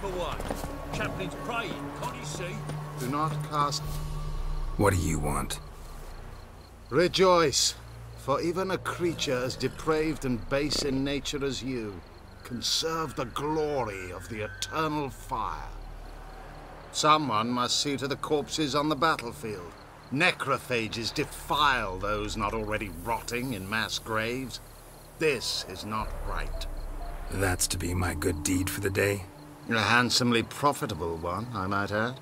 for one. Chaplain's praying, can't you see? Do not cast... What do you want? Rejoice, for even a creature as depraved and base in nature as you can serve the glory of the eternal fire. Someone must see to the corpses on the battlefield. Necrophages defile those not already rotting in mass graves. This is not right. That's to be my good deed for the day? A handsomely profitable one, I might add.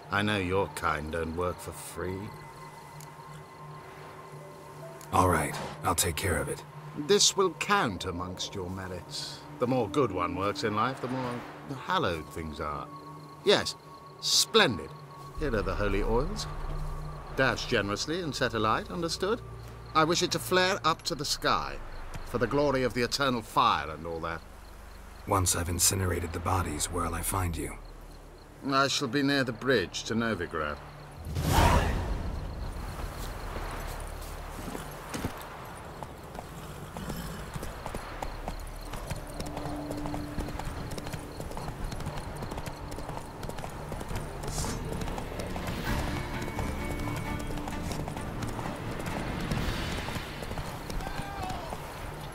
I know your kind don't work for free. All right, I'll take care of it. This will count amongst your merits. The more good one works in life, the more hallowed things are. Yes, splendid. Here are the holy oils. Dash generously and set alight, understood? I wish it to flare up to the sky, for the glory of the eternal fire and all that. Once I've incinerated the bodies, where'll I find you? I shall be near the bridge to Novigrad.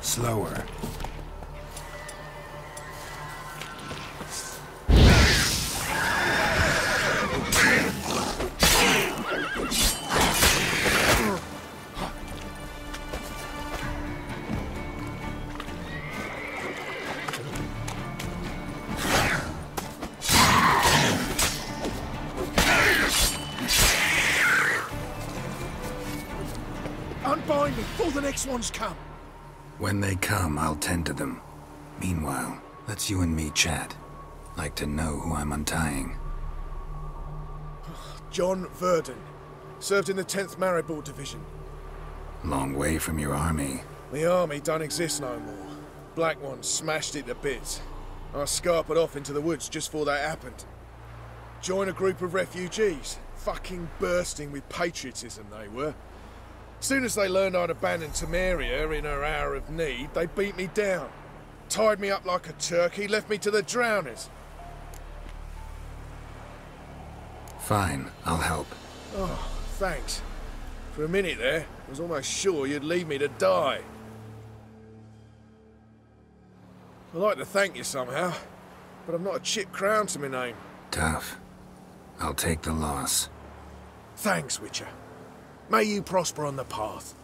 Slower. Unbind me before the next ones come. When they come, I'll tend to them. Meanwhile, let's you and me chat. Like to know who I'm untying. John Verdon. Served in the 10th Maribor Division. Long way from your army. The army don't exist no more. Black Ones smashed it to bits. I scarpered off into the woods just before that happened. Joined a group of refugees. Fucking bursting with patriotism they were. Soon as they learned I'd abandoned Temeria in her hour of need, they beat me down. Tied me up like a turkey, left me to the drowners. Fine, I'll help. Oh, thanks. For a minute there, I was almost sure you'd leave me to die. I'd like to thank you somehow, but I've not a chip crown to my name. Tough. I'll take the loss. Thanks, Witcher. May you prosper on the path.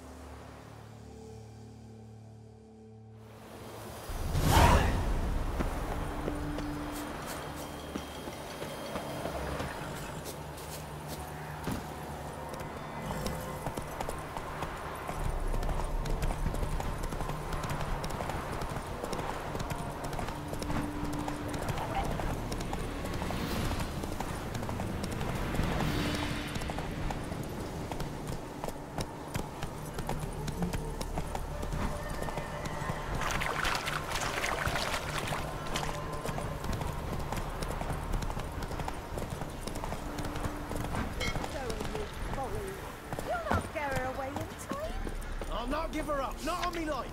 Give her up, not on me life.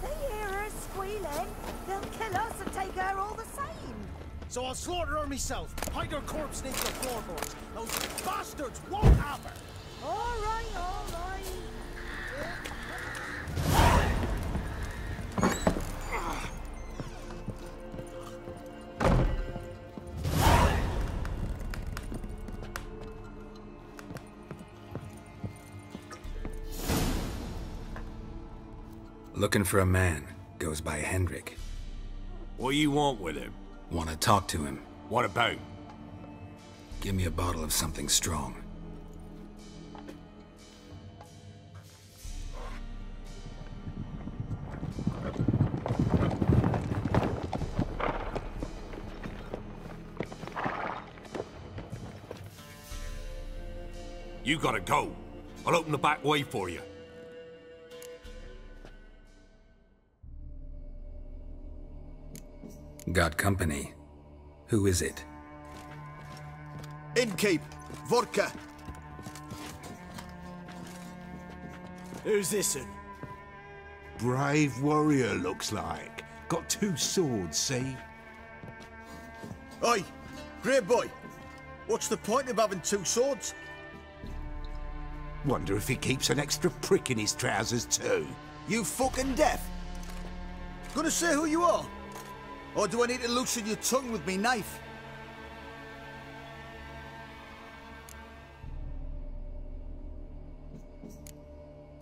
They hear her squealing. They'll kill us and take her all the same. So I'll slaughter her myself, hide her corpse beneath the floorboards. Those bastards won't have her. All right, all right. Looking for a man. Goes by Hendrik. What do you want with him? Want to talk to him. What about? Give me a bottle of something strong. You gotta go. I'll open the back way for you. Got company. Who is it? Innkeep, vodka. Who's this? Brave warrior, looks like. Got 2 swords, see? Oi, great boy. What's the point of having 2 swords? Wonder if he keeps an extra prick in his trousers too. You fucking deaf? Gonna say who you are? Or do I need to loosen your tongue with me knife?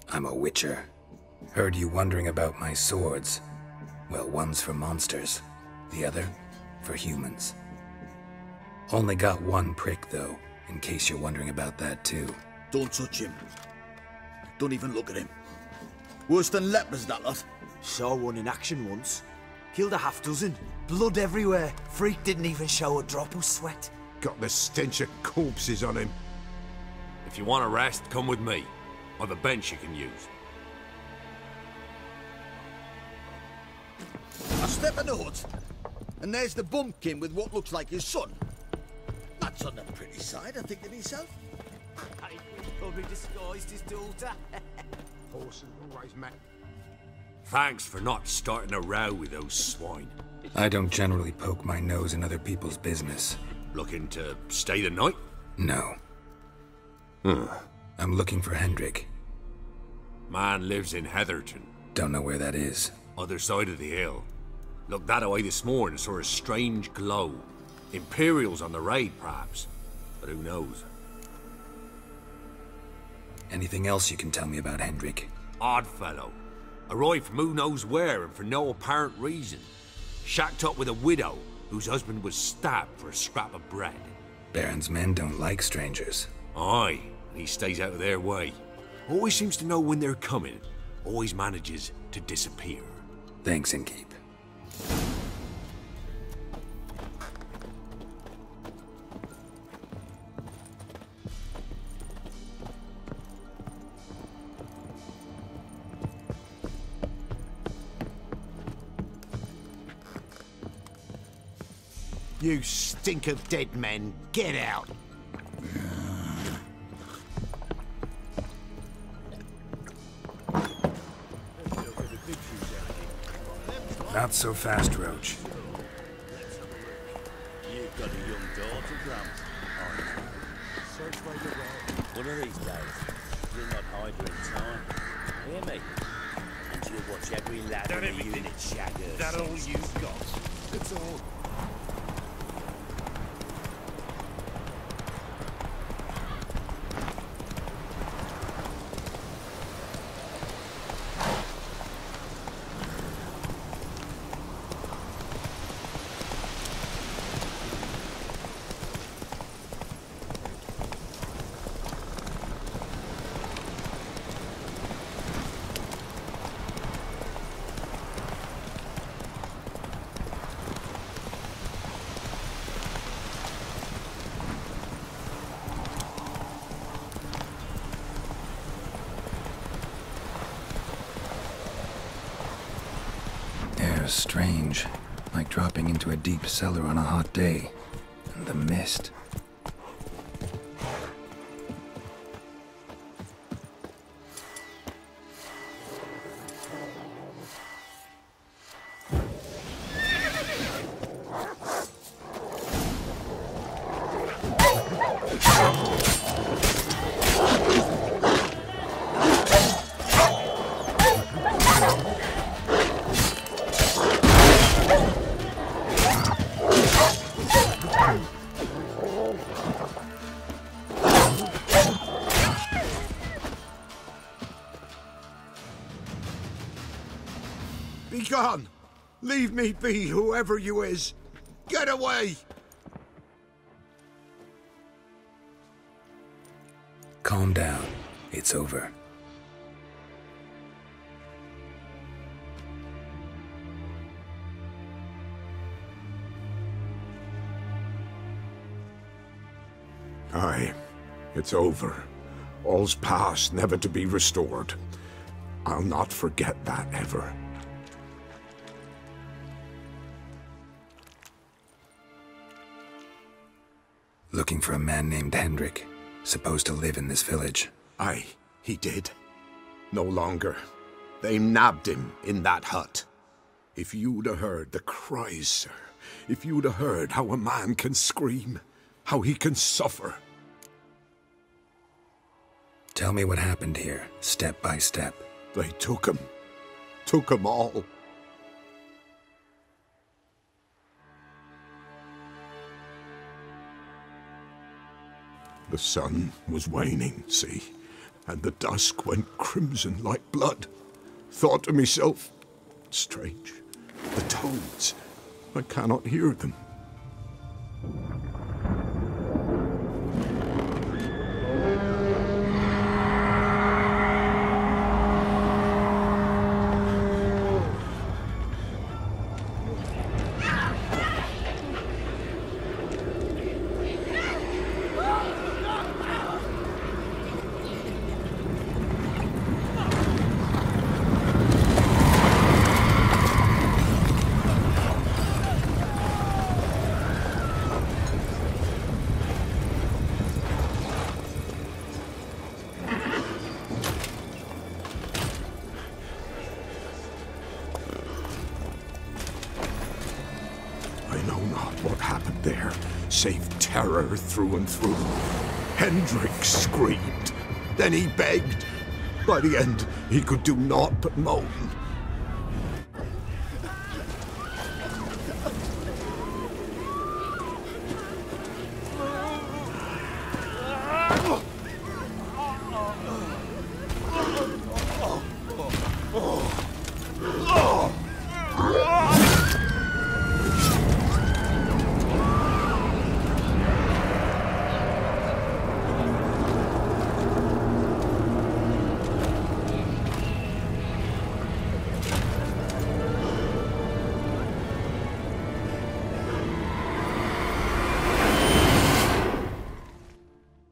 I'm a witcher. Heard you wondering about my swords. Well, one's for monsters, the other for humans. Only got 1 prick, though, in case you're wondering about that, too. Don't touch him. Don't even look at him. Worse than lepers, that lot. Saw one in action once. Killed a half-dozen. Blood everywhere. Freak didn't even show a drop of sweat. Got the stench of corpses on him. If you want a rest, come with me. I've a bench you can use. I step in the hut, and there's the bumpkin with what looks like his son. That's on the pretty side, I think to myself. Probably disguised his daughter. Horses always met. Thanks for not starting a row with those swine. I don't generally poke my nose in other people's business. Looking to stay the night? No. I'm looking for Hendrik. Man lives in Heatherton. Don't know where that is. Other side of the hill. Looked that away this morning, saw a strange glow. Imperials on the raid, perhaps. But who knows? Anything else you can tell me about Hendrik? Odd fellow. Arrived from who knows where and for no apparent reason. Shacked up with a widow whose husband was stabbed for a scrap of bread. Baron's men don't like strangers. Aye, and he stays out of their way. Always seems to know when they're coming. Always manages to disappear. Thanks, Innkeep. You stink of dead men, get out! Not so fast, Roach. You've got a young daughter, Gramps. One of these days, you'll not hide her in time. Hear me? And you'll watch every lad in the unit shaggers. That all you've got? It's all. Strange, like dropping into a deep cellar on a hot day. And the mist. Be gone! Leave me be, whoever you is! Get away! Calm down. It's over. Aye, it's over. All's past, never to be restored. I'll not forget that ever. Looking for a man named Hendrik, supposed to live in this village. Aye, he did. No longer. They nabbed him in that hut. If you'd have heard the cries, sir. If you'd have heard how a man can scream. How he can suffer. Tell me what happened here, step by step. They took him. Took him all. The sun was waning, see, and the dusk went crimson like blood. Thought to myself, strange, the toads, I cannot hear them. Save terror through and through. Hendrik screamed. Then he begged. By the end, he could do naught but moan.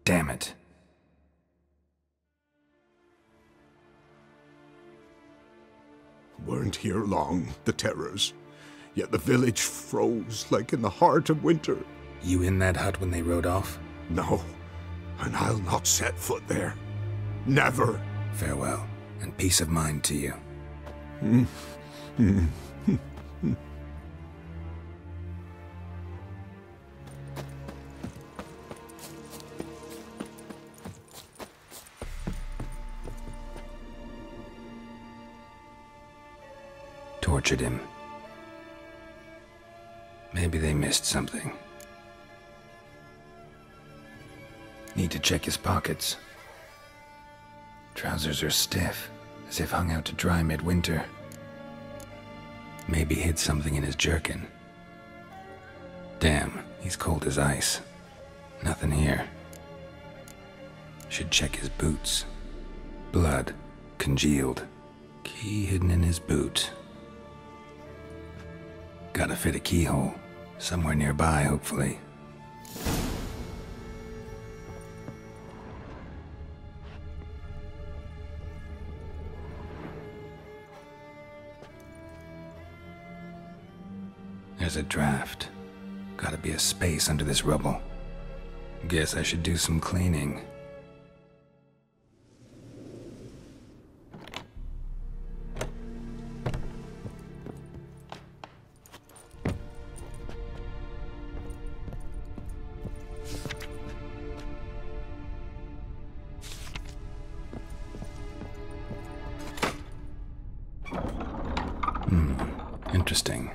Damn it. Weren't here long, the terrors. Yet the village froze like in the heart of winter. You in that hut when they rode off? No, and I'll not set foot there. Never. Farewell, and peace of mind to you. Tortured him. Maybe they missed something. Need to check his pockets. Trousers are stiff, as if hung out to dry midwinter. Maybe hid something in his jerkin. Damn, he's cold as ice. Nothing here. Should check his boots. Blood, congealed. Key hidden in his boot. Gotta fit a keyhole. Somewhere nearby, hopefully. There's a draft. Gotta be a space under this rubble. Guess I should do some cleaning. Interesting.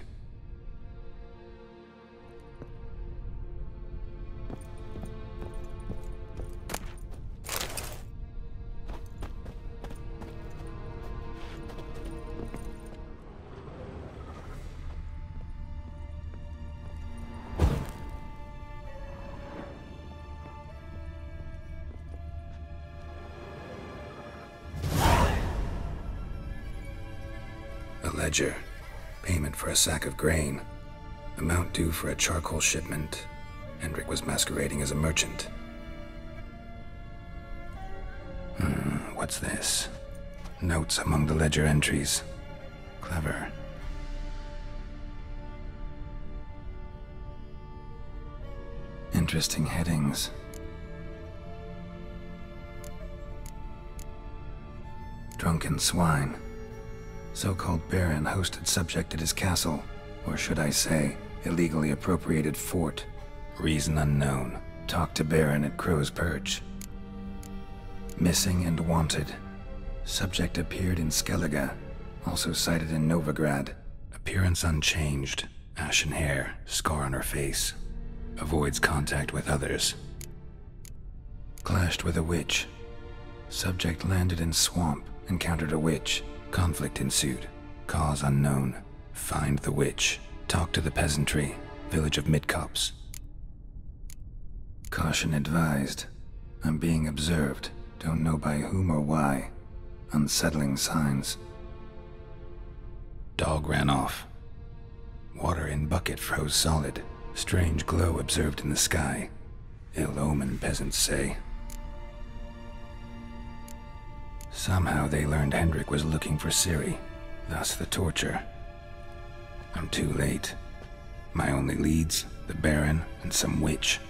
A ledger. Payment for a sack of grain. Amount due for a charcoal shipment. Hendrik was masquerading as a merchant. What's this? Notes among the ledger entries. Clever. Interesting headings. Drunk drunken swine. So-called Baron hosted subject at his castle, or should I say, illegally appropriated fort. Reason unknown. Talked to Baron at Crow's Perch. Missing and wanted. Subject appeared in Skellige, also sighted in Novigrad. Appearance unchanged. Ashen hair, scar on her face. Avoids contact with others. Clashed with a witch. Subject landed in swamp, encountered a witch. Conflict ensued. Cause unknown. Find the witch. Talk to the peasantry. Village of Midcopse. Caution advised. I'm being observed. Don't know by whom or why. Unsettling signs. Dog ran off. Water in bucket froze solid. Strange glow observed in the sky. Ill omen, peasants say. Somehow they learned Hendrik was looking for Ciri, thus the torture. I'm too late. My only leads, the Baron and some witch.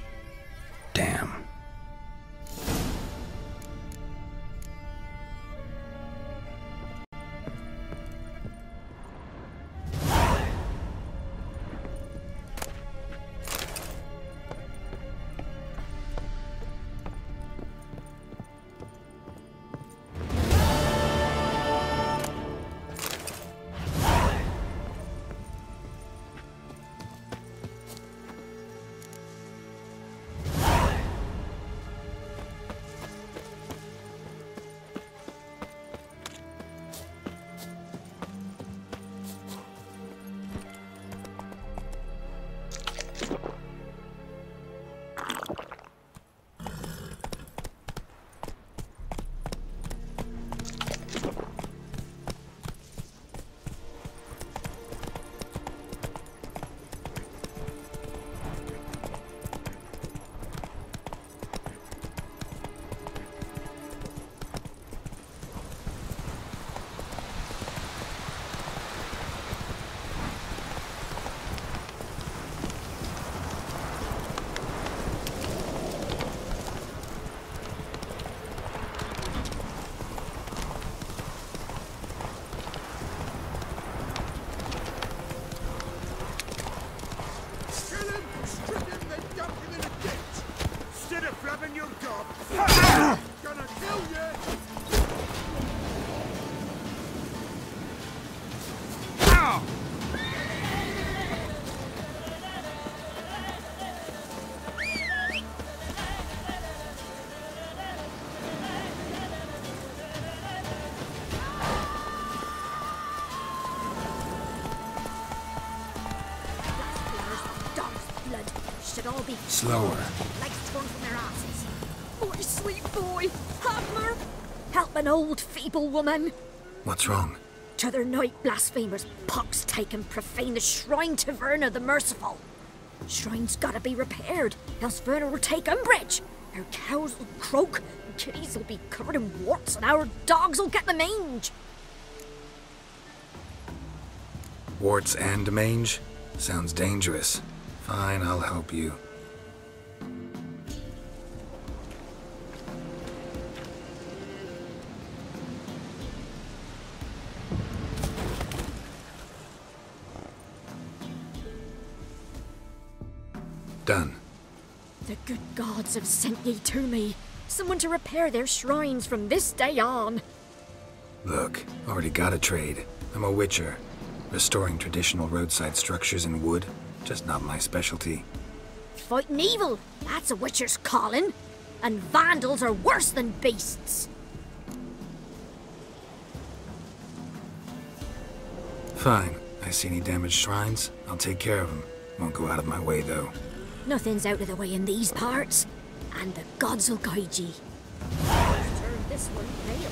Damn. All be slower. Legs torn from their asses. My sweet boy, have mer. Help an old feeble woman. What's wrong? T'other night blasphemers pox take and profane the shrine to Verna the Merciful. Shrine's gotta be repaired, else Verna will take umbrage. Our cows will croak, and kitties will be covered in warts, and our dogs will get the mange. Warts and mange? Sounds dangerous. Fine, I'll help you. Done. The good gods have sent ye to me. Someone to repair their shrines from this day on. Look, already got a trade. I'm a witcher. Restoring traditional roadside structures in wood. Just not my specialty. Fighting evil, that's a witcher's calling. And vandals are worse than beasts. Fine. I see any damaged shrines, I'll take care of them. Won't go out of my way, though. Nothing's out of the way in these parts. And the gods will guide ye. Turn this one pale.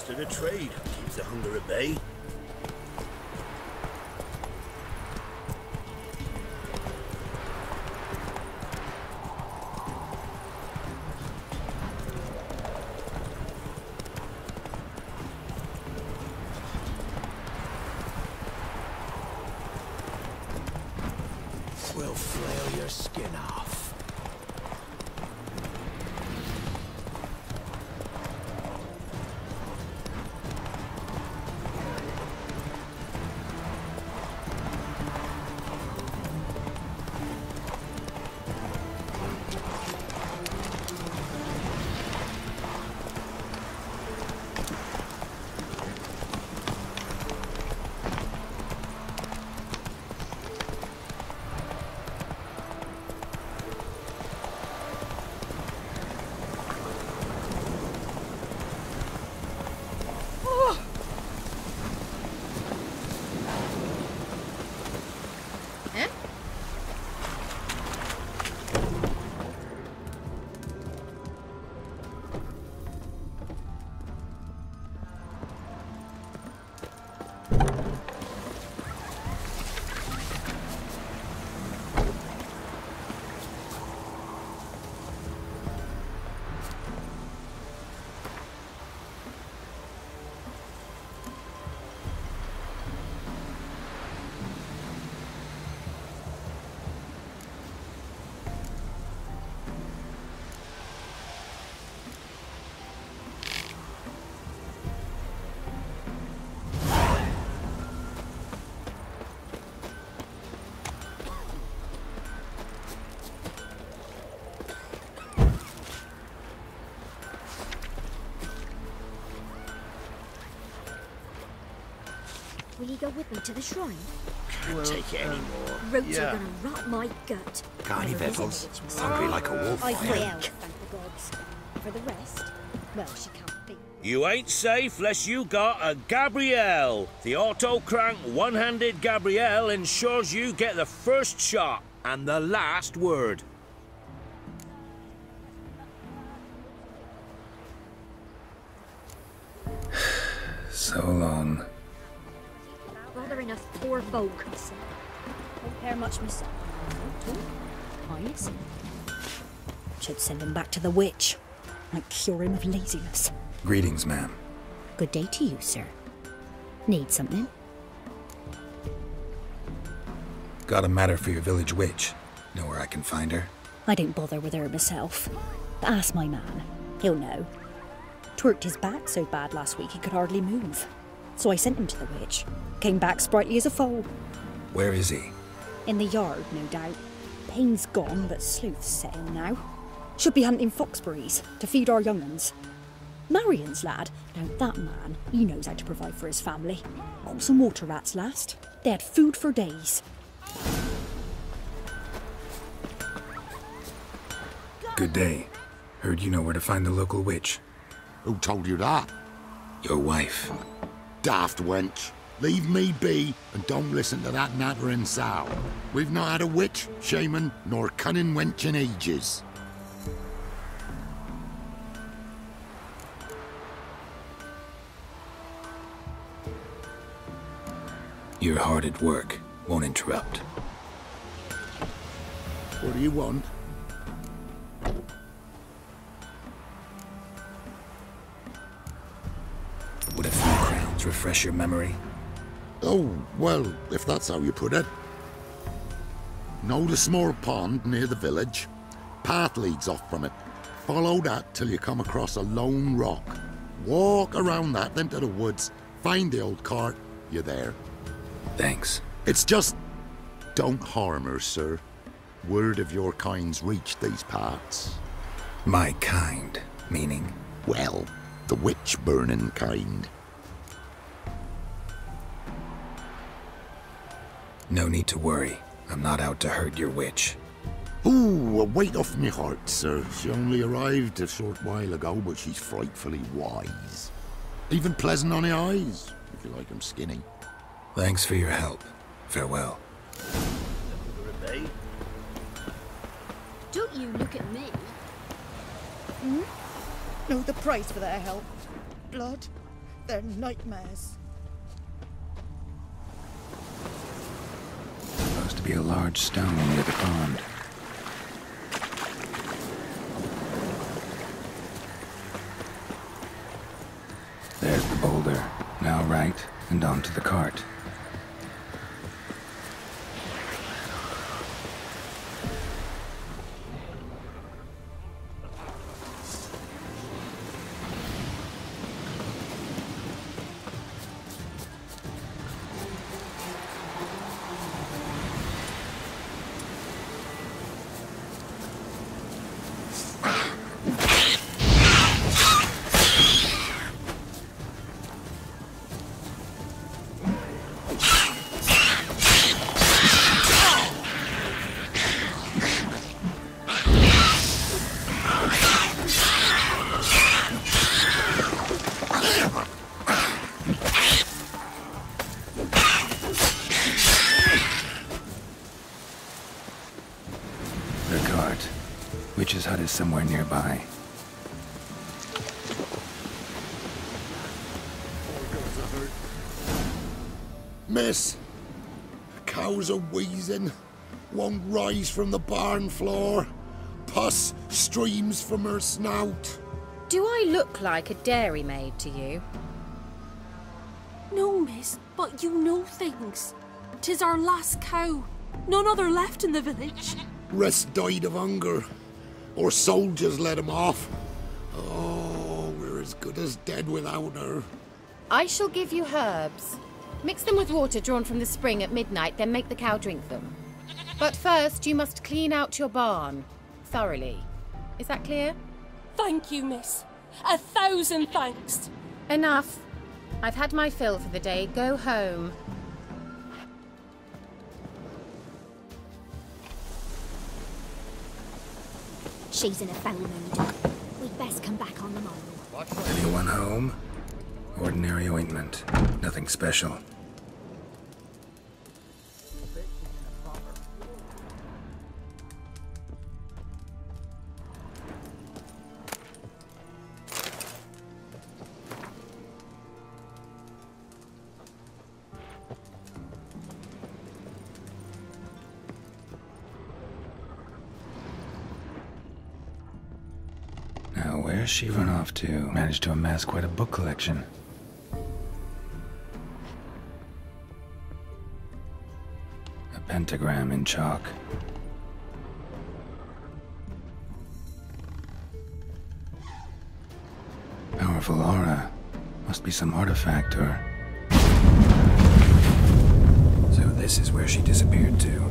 Bastard of trade. Keeps the hunger at bay. We'll flail your skin off. Will you go with me to the shrine? Can't take it anymore. Roots are gonna rot my gut. Carny Vevels, hungry like a wolf. I pray out, thank the gods. For the rest, well, she can't be. You ain't safe less you got a Gabrielle. The auto-crank one-handed Gabrielle ensures you get the first shot and the last word. So long. Bothering us poor folk. Don't care much myself. I listen. Should send him back to the witch. Might cure him of laziness. Greetings, ma'am. Good day to you, sir. Need something? Got a matter for your village witch. Know where I can find her? I don't bother with her myself. But ask my man. He'll know. Twerked his back so bad last week he could hardly move. So I sent him to the witch. Came back sprightly as a foal. Where is he? In the yard, no doubt. Pain's gone, but sleuth's set in now. Should be hunting foxberries to feed our young uns. Marion's lad, now that man, he knows how to provide for his family. Got some water rats last. They had food for days. Good day. Heard you know where to find the local witch. Who told you that? Your wife. Daft wench. Leave me be and don't listen to that nattering sow. We've not had a witch, shaman, nor cunning wench in ages. You're hard at work. Won't interrupt. What do you want? Would a few crowns refresh your memory? Oh, well, if that's how you put it. Know the small pond near the village? Path leads off from it. Follow that till you come across a lone rock. Walk around that, then to the woods. Find the old cart. You're there. Thanks. It's just... don't harm her, sir. Word of your kind's reached these parts. My kind, meaning? Well, the witch-burning kind. No need to worry. I'm not out to hurt your witch. Ooh, a weight off me heart, sir. She only arrived a short while ago, but she's frightfully wise. Even pleasant on the eyes, if you like 'em skinny. Thanks for your help. Farewell. Don't you look at me. Know the price for their help? Blood? They're nightmares. Supposed to be a large stone near the pond. There's the boulder. Now right, and onto the cart. Witch's hut is somewhere nearby. Miss, cows are wheezing, won't rise from the barn floor. Pus streams from her snout. Do I look like a dairymaid to you? No, miss, but you know things. 'Tis our last cow. None other left in the village. Rest died of hunger, or soldiers let him off. Oh, we're as good as dead without her. I shall give you herbs. Mix them with water drawn from the spring at midnight, then make the cow drink them. But first, you must clean out your barn. Thoroughly. Is that clear? Thank you, miss. 1,000 thanks. Enough. I've had my fill for the day. Go home. She's in a foul mood. We'd best come back on the morrow. Anyone home? Ordinary ointment. Nothing special. Now, where's she run off to? Managed to amass quite a book collection. A pentagram in chalk. Powerful aura. Must be some artifact or... So this is where she disappeared to.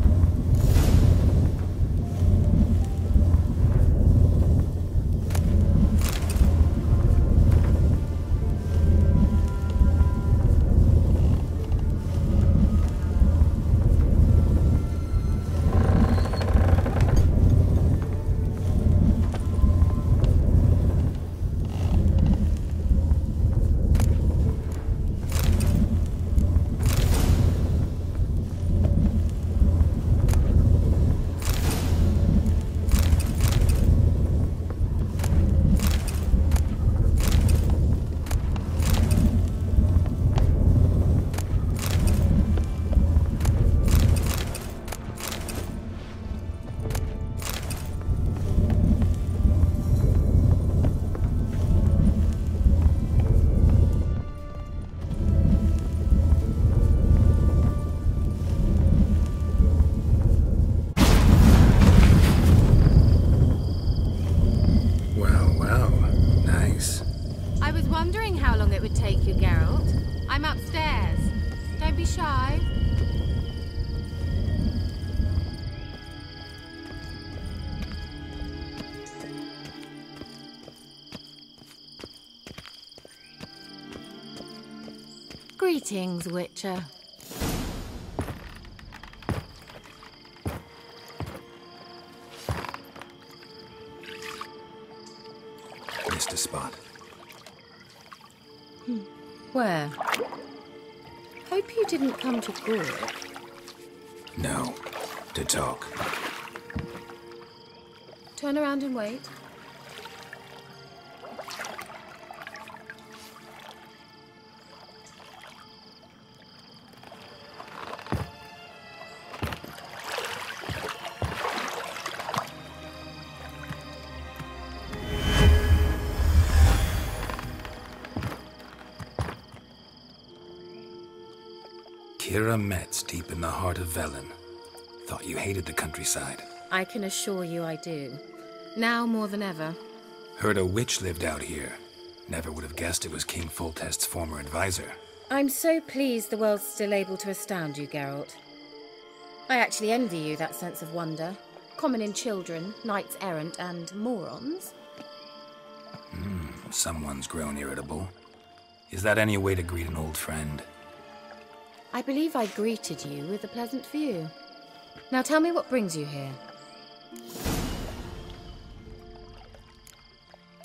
Greetings, Witcher. Missed a spot. Where? Hope you didn't come to Gore. No. To talk. Turn around and wait. Kira Metz, deep in the heart of Velen. Thought you hated the countryside. I can assure you I do. Now more than ever. Heard a witch lived out here. Never would have guessed it was King Foltest's former advisor. I'm so pleased the world's still able to astound you, Geralt. I actually envy you that sense of wonder. Common in children, knights errant, and morons. Someone's grown irritable. Is that any way to greet an old friend? I believe I greeted you with a pleasant view. Now tell me what brings you here.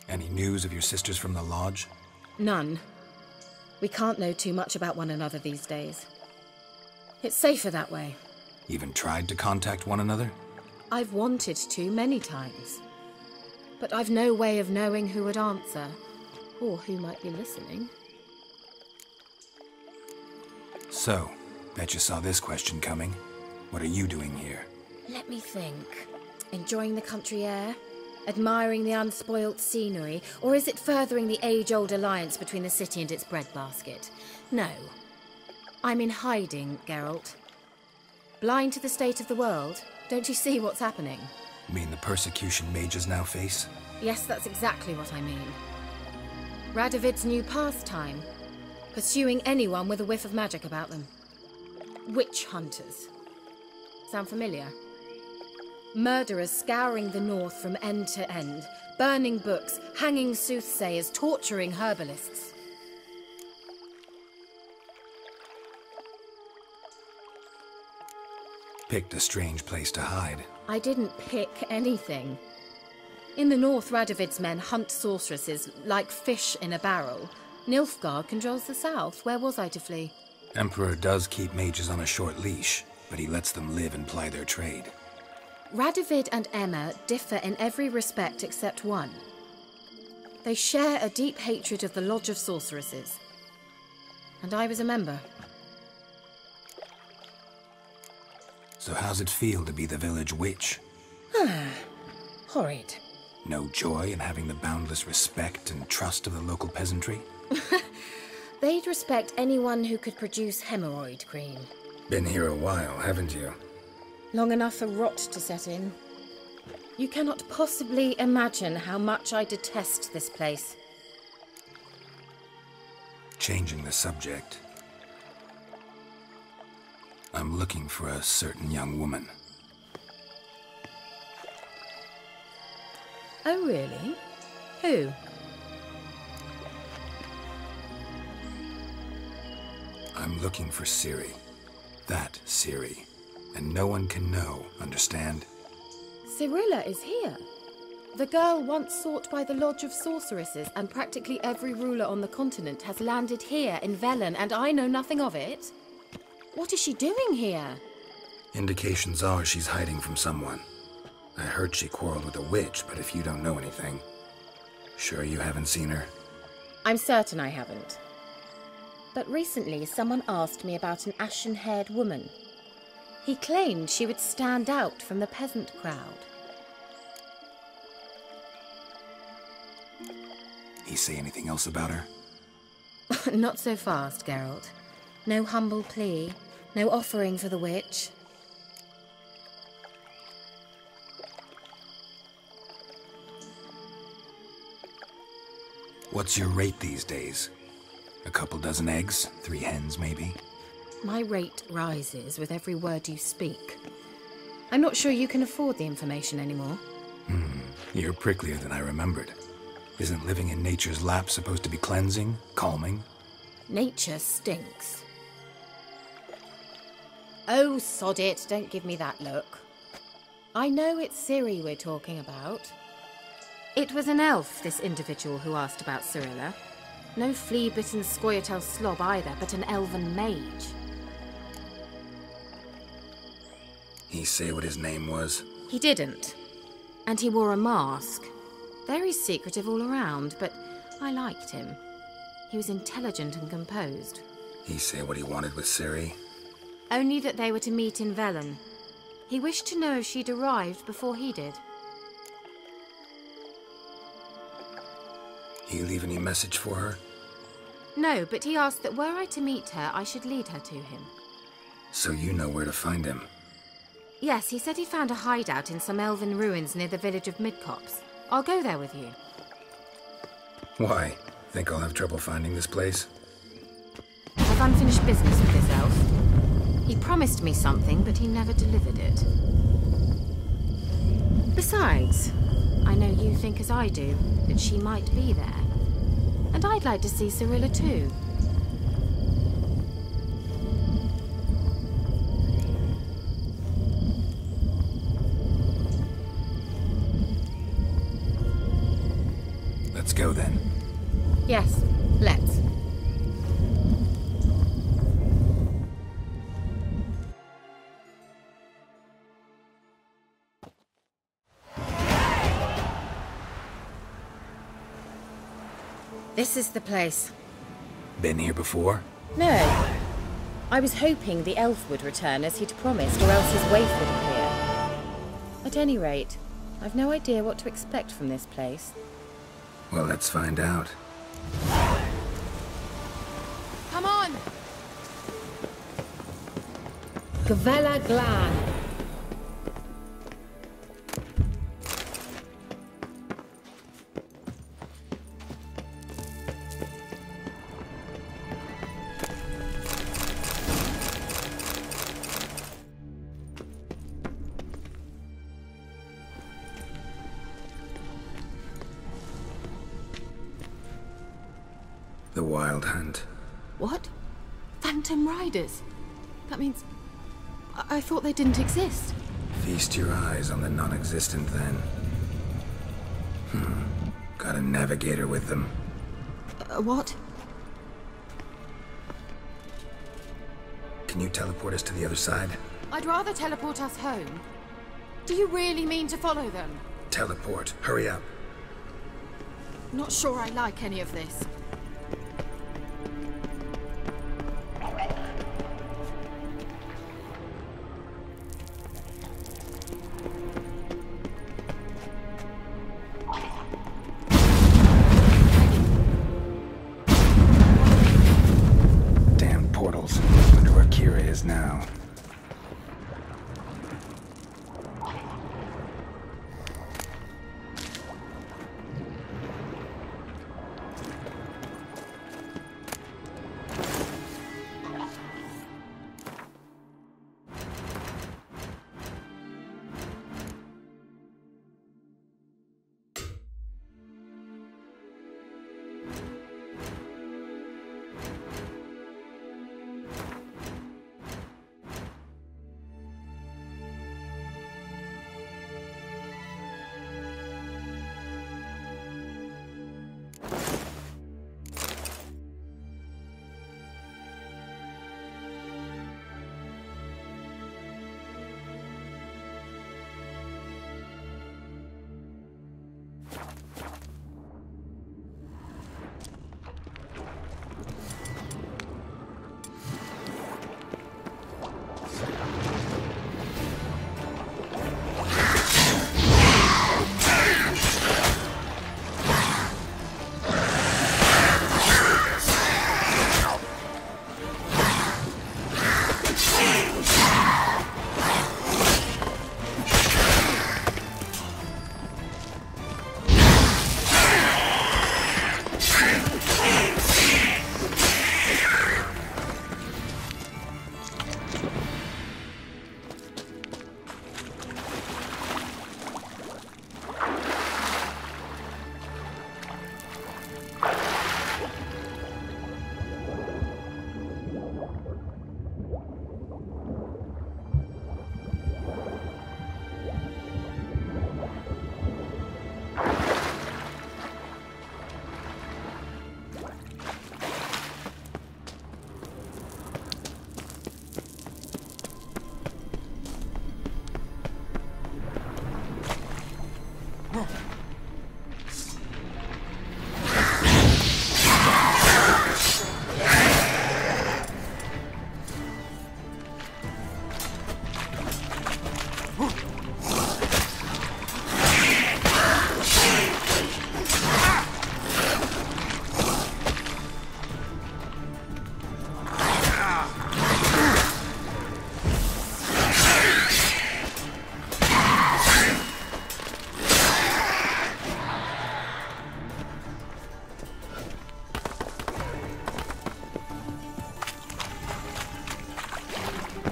Any news of your sisters from the lodge? None. We can't know too much about one another these days. It's safer that way. Even tried to contact one another? I've wanted to many times. But I've no way of knowing who would answer, or who might be listening. So, bet you saw this question coming. What are you doing here? Let me think. Enjoying the country air? Admiring the unspoilt scenery? Or is it furthering the age-old alliance between the city and its breadbasket? No. I'm in hiding, Geralt. Blind to the state of the world? Don't you see what's happening? You mean the persecution mages now face? Yes, that's exactly what I mean. Radovid's new pastime. Pursuing anyone with a whiff of magic about them. Witch hunters. Sound familiar? Murderers scouring the north from end to end, burning books, hanging soothsayers, torturing herbalists. Picked a strange place to hide. I didn't pick anything. In the north, Radovid's men hunt sorceresses like fish in a barrel. Nilfgaard controls the south. Where was I to flee? Emperor does keep mages on a short leash, but he lets them live and ply their trade. Radovid and Emma differ in every respect except one. They share a deep hatred of the Lodge of Sorceresses. And I was a member. So how's it feel to be the village witch? Horrid. No joy in having the boundless respect and trust of the local peasantry? They'd respect anyone who could produce hemorrhoid cream. Been here a while, haven't you? Long enough for rot to set in. You cannot possibly imagine how much I detest this place. Changing the subject. I'm looking for a certain young woman. Oh, really? Who? I'm looking for Ciri. That Ciri. And no one can know, understand? Cirilla is here. The girl once sought by the Lodge of Sorceresses, and practically every ruler on the continent has landed here in Velen, and I know nothing of it. What is she doing here? Indications are she's hiding from someone. I heard she quarreled with a witch, but if you don't know anything, sure you haven't seen her? I'm certain I haven't. But recently someone asked me about an ashen-haired woman. He claimed she would stand out from the peasant crowd. He say anything else about her? Not so fast, Geralt. No humble plea, no offering for the witch. What's your rate these days? A couple dozen eggs? 3 hens, maybe? My rate rises with every word you speak. I'm not sure you can afford the information anymore. You're pricklier than I remembered. Isn't living in nature's lap supposed to be cleansing, calming? Nature stinks. Oh, sod it, don't give me that look. I know it's Ciri we're talking about. It was an elf, this individual who asked about Cirilla. No flea-bitten Scoia'tael slob either, but an elven mage. He say what his name was? He didn't. And he wore a mask. Very secretive all around, but I liked him. He was intelligent and composed. He say what he wanted with Ciri? Only that they were to meet in Velen. He wished to know if she'd arrived before he did. He leave any message for her? No, but he asked that were I to meet her, I should lead her to him. So you know where to find him. Yes, he said he found a hideout in some elven ruins near the village of Midcopse. I'll go there with you. Why? Think I'll have trouble finding this place? I've unfinished business with this elf. He promised me something, but he never delivered it. Besides, I know you think as I do, that she might be there. And I'd like to see Cyrilla too. Let's go then. Yes, let's. This is the place. Been here before? No. I was hoping the elf would return as he'd promised, or else his waif would appear. At any rate, I've no idea what to expect from this place. Well, let's find out. Come on! Gavella Glan. The Wild Hunt. What? Phantom Riders? That means... I thought they didn't exist. Feast your eyes on the non-existent, then. Got a navigator with them. What? Can you teleport us to the other side? I'd rather teleport us home. Do you really mean to follow them? Teleport. Hurry up. Not sure I like any of this. Now.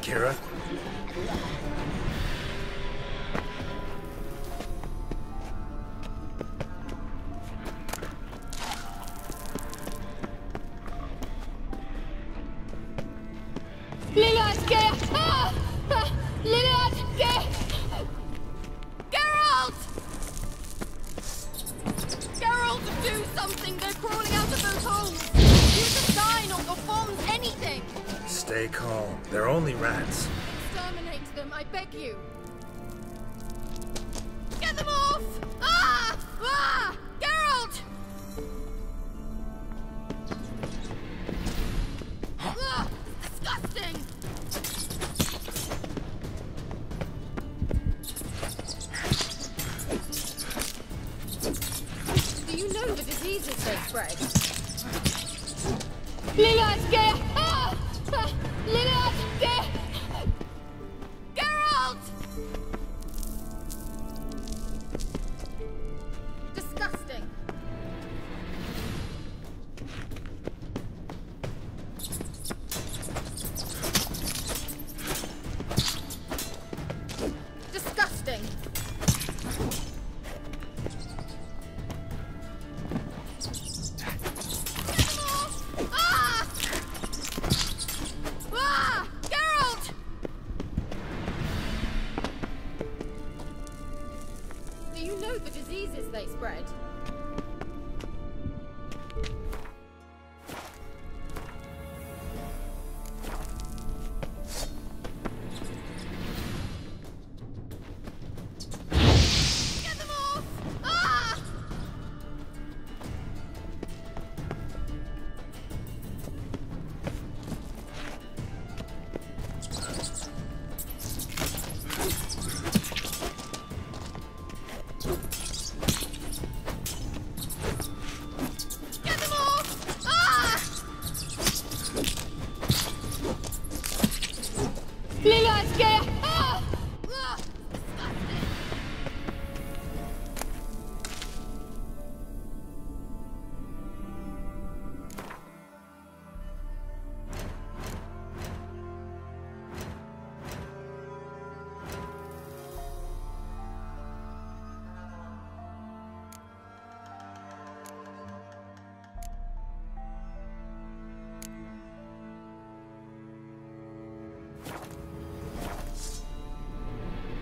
Kira? Stay calm. They're only rats. Exterminate them, I beg you. Get them off! Ah! Ah! Geralt! Ah! Disgusting! Do you know the diseases they spread? Geralt! Disgusting. Disgusting. The diseases they spread. Get them off! Ah!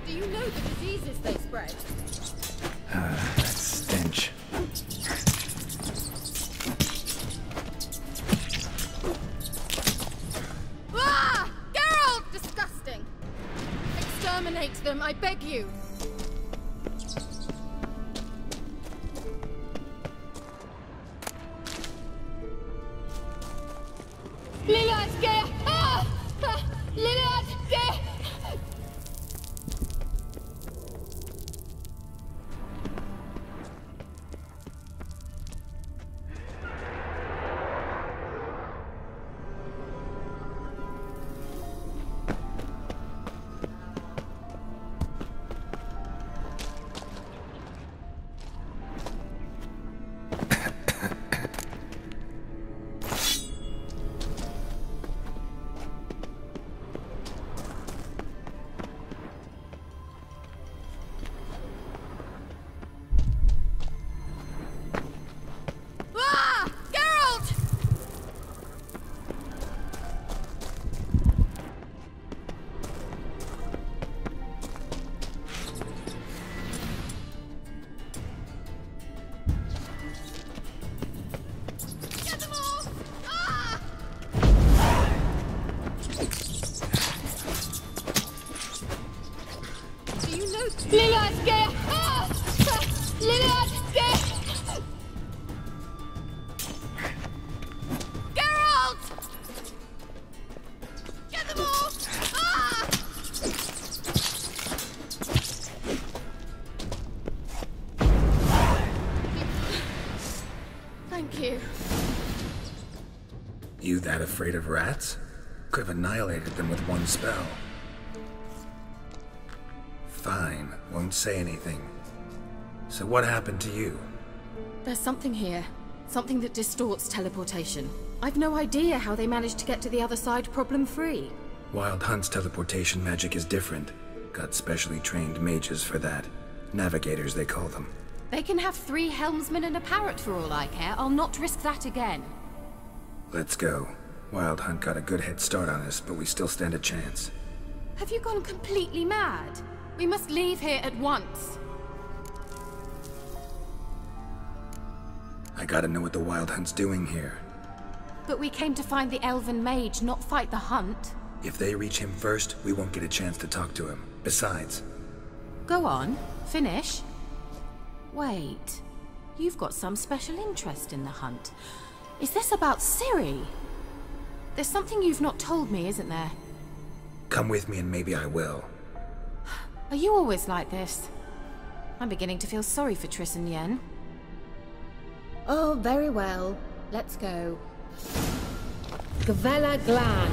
Do you know the diseases they spread? That stench. Ah! Geralt! Disgusting! Exterminate them, I beg you! You that afraid of rats? Could have annihilated them with one spell. Fine, won't say anything. So what happened to you? There's something here. Something that distorts teleportation. I've no idea how they managed to get to the other side problem-free. Wild Hunt's teleportation magic is different. Got specially trained mages for that. Navigators, they call them. They can have 3 helmsmen and a parrot for all I care. I'll not risk that again. Let's go. Wild Hunt got a good head start on us, but we still stand a chance. Have you gone completely mad? We must leave here at once. I gotta know what the Wild Hunt's doing here. But we came to find the elven mage, not fight the hunt. If they reach him first, we won't get a chance to talk to him. Besides... Go on. Finish. Wait. You've got some special interest in the hunt. Is this about Ciri? There's something you've not told me, isn't there? Come with me and maybe I will. Are you always like this? I'm beginning to feel sorry for Triss and Yen. Oh, very well. Let's go. Gavella Glan.